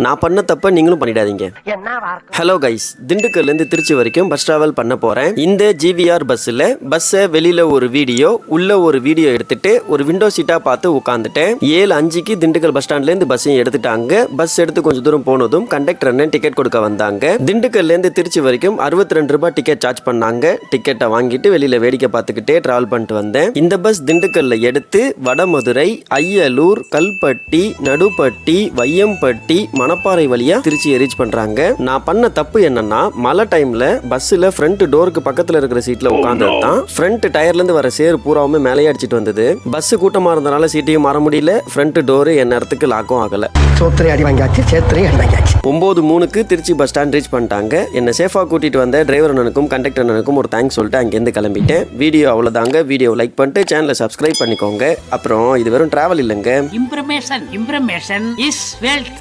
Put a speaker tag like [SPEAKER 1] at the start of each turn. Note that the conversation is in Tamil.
[SPEAKER 1] நான் பண்ண தப்ப நீங்களும் பண்ணிடாதீங்க. ஹலோ கைஸ், திண்டுக்கல்லேருந்து திருச்சி வரைக்கும் பஸ் டிராவல் பண்ண போகிறேன். இந்த ஜிவிஆர் பஸ்ஸில் பஸ்ஸை வெளியில் ஒரு வீடியோ உள்ள ஒரு வீடியோ எடுத்துட்டு ஒரு விண்டோ சீட்டாக பார்த்து உட்காந்துட்டேன். 7:05க்கு திண்டுக்கல் பஸ் ஸ்டாண்ட்லேருந்து பஸ்ஸையும் எடுத்துட்டாங்க. பஸ் எடுத்து கொஞ்சம் தூரம் போனதும் கண்டக்டர் அண்ணன் டிக்கெட் கொடுக்க வந்தாங்க. திண்டுக்கல்லேருந்து திருச்சி வரைக்கும் 62 ரூபாய் டிக்கெட் சார்ஜ் பண்ணாங்க. டிக்கெட்டை வாங்கிட்டு வெளியில் வேடிக்கை பார்த்துக்கிட்டே டிராவல் பண்ணிட்டு வந்தேன். இந்த பஸ் திண்டுக்கல்ல எடுத்து வடமதுரை, அய்யலூர், கல்பட்டி, நடுப்பட்டி, வையம்பட்டி, மணப்பாறை வழியா திருச்சியை ரீச் பண்றாங்க. நான் பண்ண தப்பு என்னன்னா, மழை டைம்ல பஸ்ல ஃப்ரண்ட் டோருக்கு பக்கத்துல இருக்கிற சீட்ல உட்கார்ந்தது தான் ஃப்ரண்ட் டயர்ல இருந்து வர சேர் பூராவுமே மேலேயே அடிச்சிட்டு வந்தது. பஸ் கூட்டமா இருந்தனால சீட்டையும் மாற முடியல. ஃப்ரண்ட் டோரு என் நேரத்துக்கு லாக்கும் ஆகல. 9:03க்கு திருச்சி பஸ் ஸ்டாண்ட் ரீச் பண்ணிட்டாங்க. என்ன சேஃபா கூட்டிட்டு வந்த டிரைவர் அண்ணனுக்கும் கண்டக்டர் அண்ணனுக்கும் ஒரு தேங்க்ஸ் சொல்லிட்டு அங்கேருந்து கிளம்பிட்டேன். வீடியோ அவ்வளவுதாங்க. வீடியோ லைக் பண்ணிட்டு சேனலை சப்ஸ்கிரைப் பண்ணிக்கோங்க. அப்புறம் இது வெறும் டிராவல் இல்லைங்க,
[SPEAKER 2] இம்ப்ரமேஷன் இஸ் வெல்த்.